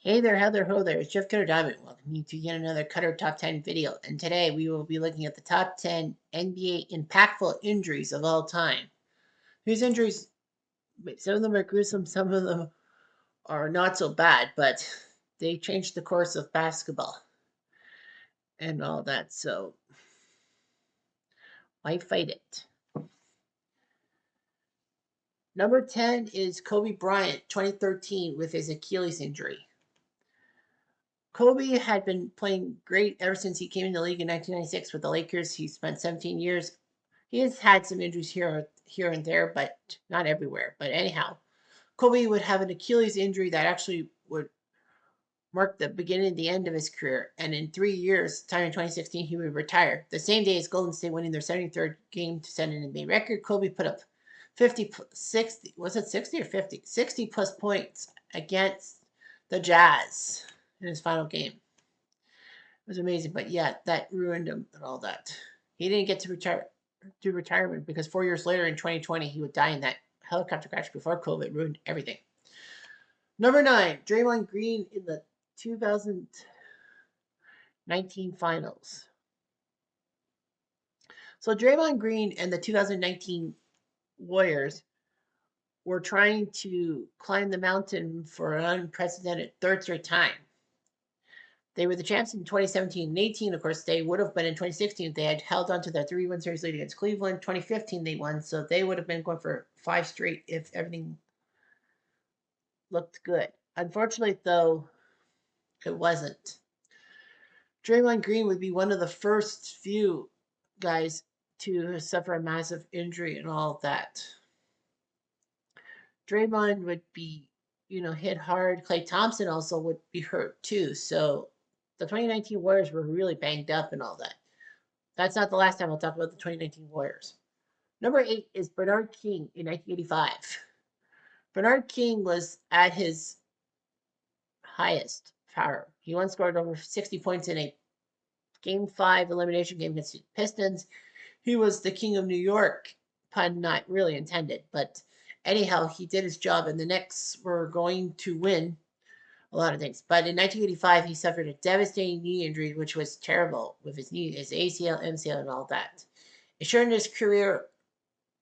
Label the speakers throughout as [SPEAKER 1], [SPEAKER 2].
[SPEAKER 1] Hey there, Heather, ho there. It's Jeff Cutter Diamond. Welcome you to yet another Cutter Top 10 video. And today we will be looking at the top 10 NBA impactful injuries of all time. These injuries, some of them are gruesome, some of them are not so bad, but they changed the course of basketball and all that. So why fight it? Number 10 is Kobe Bryant, 2013, with his Achilles injury. Kobe had been playing great ever since he came in the league in 1996 with the Lakers. He spent 17 years. He has had some injuries here and there, but not everywhere. But anyhow, Kobe would have an Achilles injury that actually would mark the beginning and the end of his career. And in 3 years, time in 2016, he would retire. The same day as Golden State winning their 73rd game to set an NBA record, Kobe put up 60, was it 60 or 50? 60 plus points against the Jazz in his final game. It was amazing, but yeah, that ruined him and all that. He didn't get to retirement because 4 years later in 2020 he would die in that helicopter crash before COVID ruined everything. Number 9, Draymond Green in the 2019 finals. So Draymond Green and the 2019 Warriors were trying to climb the mountain for an unprecedented third straight time. They were the champs in 2017 and 18. Of course, they would have been in 2016 if they had held on to their 3-1 series lead against Cleveland. 2015 they won, so they would have been going for 5 straight if everything looked good. Unfortunately, though, it wasn't. Draymond Green would be one of the first few guys to suffer a massive injury and all of that. Draymond would be, hit hard. Klay Thompson also would be hurt too. So the 2019 Warriors were really banged up and all that. That's not the last time I'll talk about the 2019 Warriors. Number 8 is Bernard King in 1985. Bernard King was at his highest power. He once scored over 60 points in a Game 5 elimination game against the Pistons. He was the king of New York, pun not really intended. But anyhow, he did his job, and the Knicks were going to win a lot of things. But in 1985, he suffered a devastating knee injury, which was terrible with his knee, his ACL, MCL, and all that. It shortened his career.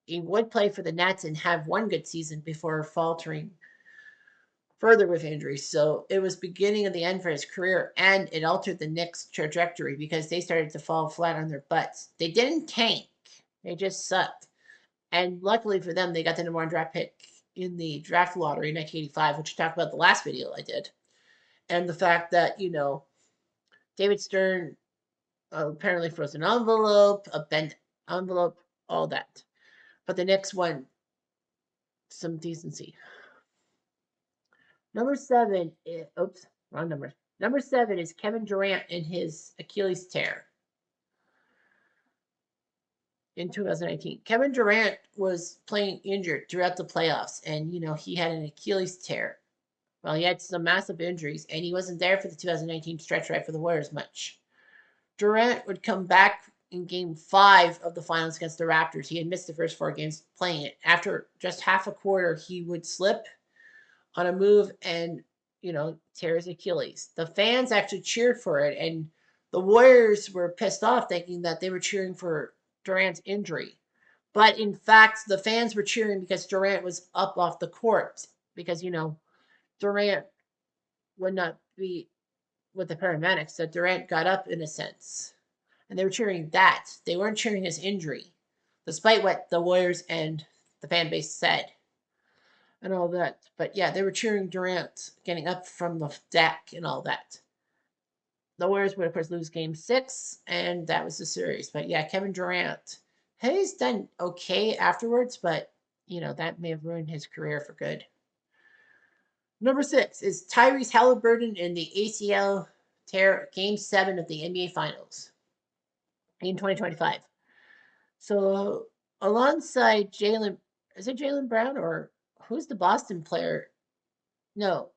[SPEAKER 1] He would play for the Nets and have one good season before faltering further with injuries. So it was beginning of the end for his career, and it altered the Knicks' trajectory because they started to fall flat on their butts. They didn't tank; they just sucked. And luckily for them, they got the number 1 draft pick in the draft lottery in 1985, which I talked about the last video I did. And the fact that, David Stern apparently froze an envelope, a bent envelope, all that. But the Knicks won some decency. Number 7, oops, wrong number. Number 7 is Kevin Durant in his Achilles tear in 2019. Kevin Durant was playing injured throughout the playoffs, and he had an Achilles tear. Well, he had some massive injuries, and he wasn't there for the 2019 stretch right for the Warriors much. Durant would come back in Game 5 of the finals against the Raptors. He had missed the first 4 games playing it. After just half a quarter, he would slip on a move and, tear his Achilles. The fans actually cheered for it, and the Warriors were pissed off thinking that they were cheering for Durant's injury. But in fact, the fans were cheering because Durant was up off the court because, Durant would not be with the paramedics, so Durant got up in a sense. And they were cheering that. They weren't cheering his injury, despite what the Warriors and the fan base said and all that. But yeah, they were cheering Durant getting up from the deck and all that. The Warriors would, of course, lose game 6, and that was the series. But yeah, Kevin Durant, he's done okay afterwards, but, that may have ruined his career for good. Number 6 is Tyrese Halliburton in the ACL tear, Game 7 of the NBA Finals in 2025. So alongside Jaylen, is it Jaylen Brown or who's the Boston player? No.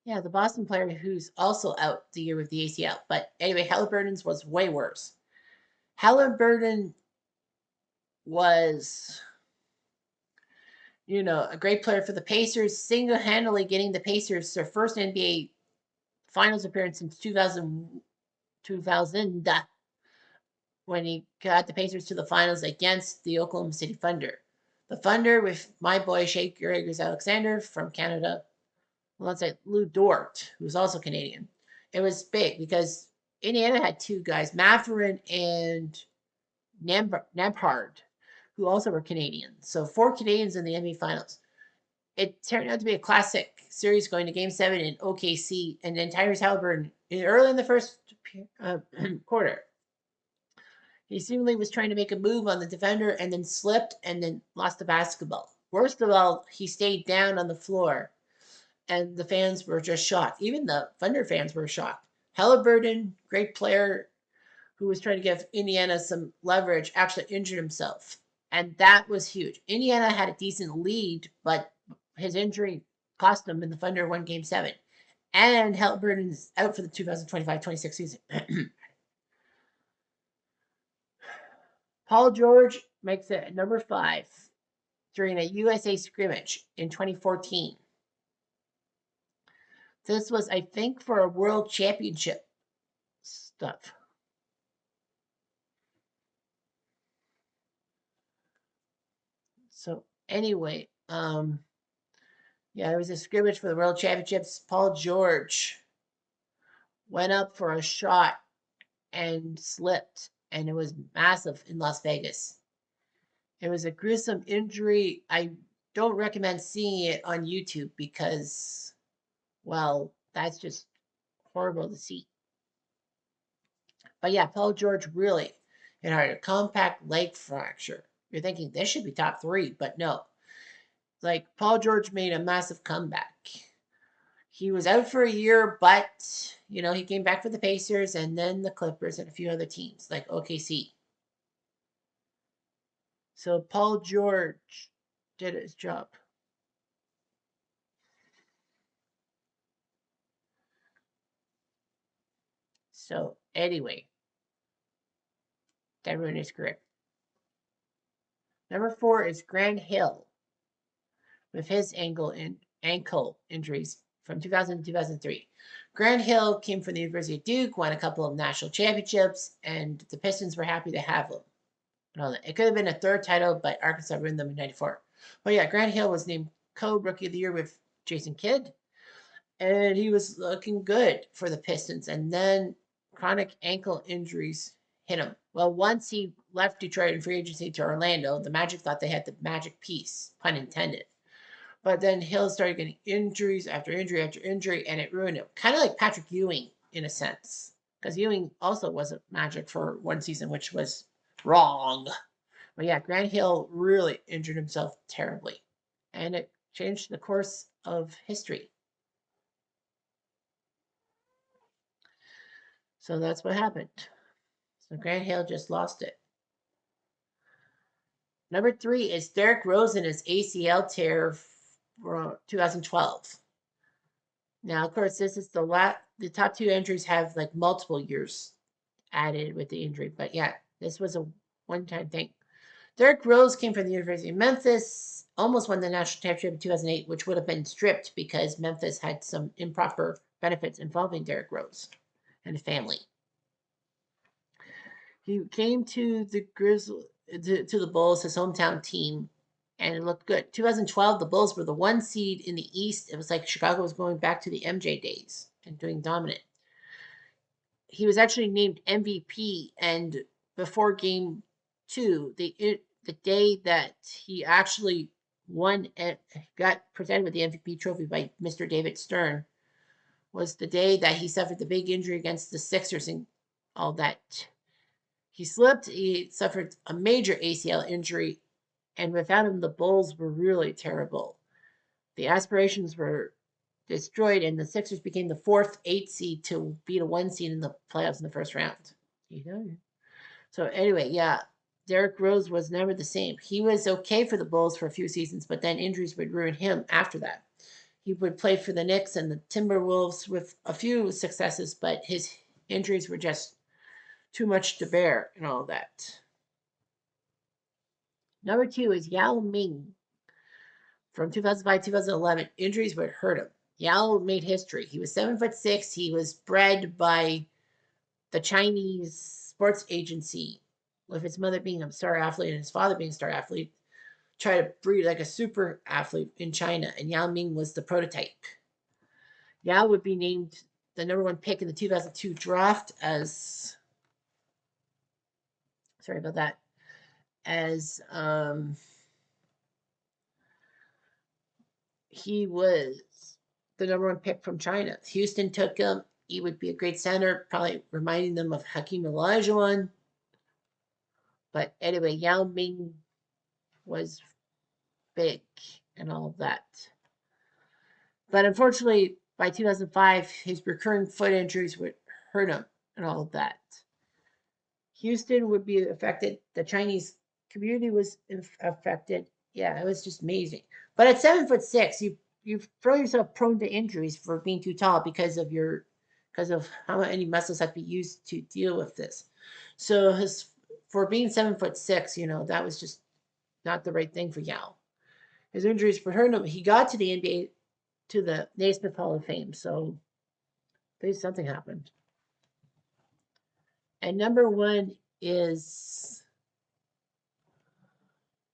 [SPEAKER 1] Yeah, the Boston player who's also out the year with the ACL. But anyway, Halliburton's was way worse. Halliburton was a great player for the Pacers, single-handedly getting the Pacers their first NBA Finals appearance since 2000 when he got the Pacers to the finals against the Oklahoma City Thunder. The Thunder with my boy Shea Gilgeous-Alexander from Canada, alongside Lou Dort, who's also Canadian. It was big because Indiana had two guys, Mathurin and Nembhard, who also were Canadian. So 4 Canadians in the NBA Finals. It turned out to be a classic series going to Game 7 in OKC, and then Tyrese Halliburton, early in the first quarter, he seemingly was trying to make a move on the defender and then slipped and then lost the basketball. Worst of all, he stayed down on the floor, and the fans were just shocked. Even the Thunder fans were shocked. Halliburton, great player who was trying to give Indiana some leverage, actually injured himself. And that was huge. Indiana had a decent lead, but his injury cost them, and the Thunder won Game 7. And Halliburton's out for the 2025-26 season. Paul George makes it number 5 during a USA scrimmage in 2014. This was, I think, for a world championship stuff. So anyway, yeah, it was a scrimmage for the World Championships. Paul George went up for a shot and slipped, and it was massive in Las Vegas. It was a gruesome injury. I don't recommend seeing it on YouTube because, well, that's just horrible to see. But yeah, Paul George really had a compact leg fracture. You're thinking this should be top 3, but no. Like, Paul George made a massive comeback. He was out for a year, but, he came back for the Pacers and then the Clippers and a few other teams like OKC. So Paul George did his job. So anyway, that ruined his career. Number 4 is Grant Hill with his ankle injuries from 2000 to 2003. Grant Hill came from the University of Duke, won a couple of national championships, and the Pistons were happy to have him. It could have been a 3rd title, but Arkansas ruined them in '94. But yeah, Grant Hill was named co-rookie of the year with Jason Kidd, and he was looking good for the Pistons. And then chronic ankle injuries hit him. Well, once he left Detroit in free agency to Orlando, the Magic thought they had the magic piece, pun intended. But then Hill started getting injuries after injury after injury, and it ruined him. Kind of like Patrick Ewing, in a sense. Because Ewing also wasn't Magic for one season, which was wrong. But yeah, Grant Hill really injured himself terribly. And it changed the course of history. So that's what happened. So Grant Hill just lost it. Number 3 is Derrick Rose and his ACL tear for 2012. Now, of course, this is the top 2 injuries have like multiple years added with the injury, but yeah, this was a one-time thing. Derrick Rose came from the University of Memphis, almost won the national championship in 2008, which would have been stripped because Memphis had some improper benefits involving Derrick Rose and his family. He came to the to the Bulls, his hometown team, and it looked good. 2012, the Bulls were the 1 seed in the East. It was like Chicago was going back to the MJ days and doing dominant. He was actually named MVP, and before Game 2, the day that he actually won and got presented with the MVP trophy by Mr. David Stern, was the day that he suffered the big injury against the Sixers and all that. He slipped, he suffered a major ACL injury, and without him, the Bulls were really terrible. The aspirations were destroyed, and the Sixers became the 4th 8 seed to beat a 1 seed in the playoffs in the first round. So anyway, yeah, Derrick Rose was never the same. He was okay for the Bulls for a few seasons, but then injuries would ruin him after that. He would play for the Knicks and the Timberwolves with a few successes, but his injuries were just too much to bear and all that. Number 2 is Yao Ming from 2005 to 2011, injuries would hurt him. Yao made history. He was 7'6". He was bred by the Chinese sports agency, with his mother being a star athlete and his father being a star athlete. Try to breed like a super athlete in China, and Yao Ming was the prototype. Yao would be named the number one pick in the 2002 draft as, sorry about that, as he was the number one pick from China. Houston took him. He would be a great center, probably reminding them of Hakeem Olajuwon. But anyway, Yao Ming was big and all of that. But unfortunately, by 2005, his recurring foot injuries would hurt him and all of that. Houston would be affected. The Chinese community was affected. Yeah, it was just amazing. But at 7'6", you throw yourself prone to injuries for being too tall because of how many muscles have to be used to deal with this. So for being 7'6", that was just not the right thing for Yao. His injuries for hurt him. He got to the NBA, to the Naismith Hall of Fame. So there's something happened. And number one is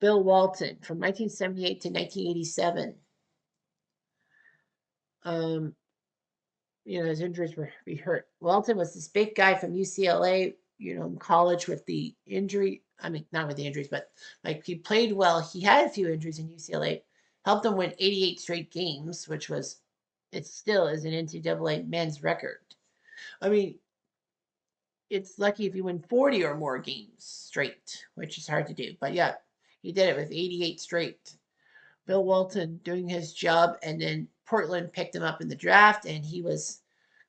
[SPEAKER 1] Bill Walton from 1978 to 1987. His injuries were hurt. Walton was this big guy from UCLA, in college with the injury. I mean, not with the injuries, but like he played well. He had a few injuries in UCLA, helped them win 88 straight games, which it still is an NCAA men's record. I mean, it's lucky if you win 40 or more games straight, which is hard to do. But yeah, he did it with 88 straight. Bill Walton doing his job, and then Portland picked him up in the draft, and he was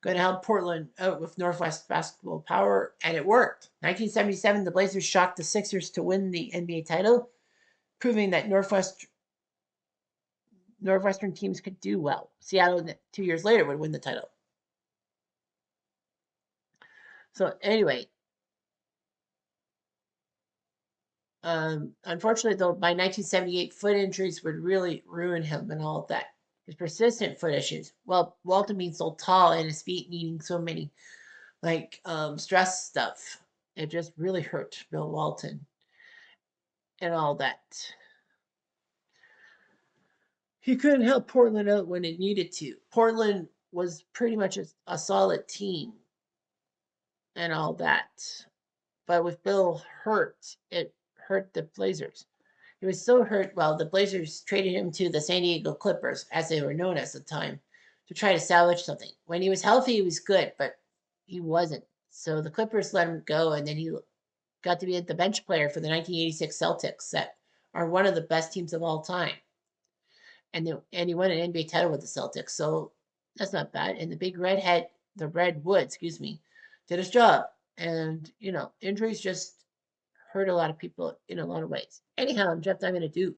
[SPEAKER 1] going to help Portland out with Northwest basketball power, and it worked. 1977, the Blazers shocked the Sixers to win the NBA title, proving that Northwestern teams could do well. Seattle, 2 years later, would win the title. So anyway, unfortunately, though, by 1978, foot injuries would really ruin him and all of that. His persistent foot issues. Well, Walton being so tall and his feet needing so many, stress stuff. It just really hurt Bill Walton and all that. He couldn't help Portland out when it needed to. Portland was pretty much a solid team and all that. But with Bill hurt, it hurt the Blazers. He was so hurt. Well, the Blazers traded him to the San Diego Clippers, as they were known at the time, to try to salvage something. When he was healthy, he was good, but he wasn't. So the Clippers let him go, and then he got to be the bench player for the 1986 Celtics, that are one of the best teams of all time. And he won an NBA title with the Celtics, so that's not bad. And the Redwood, did his job. And, injuries just hurt a lot of people in a lot of ways. Anyhow, Jeff, I'm going to do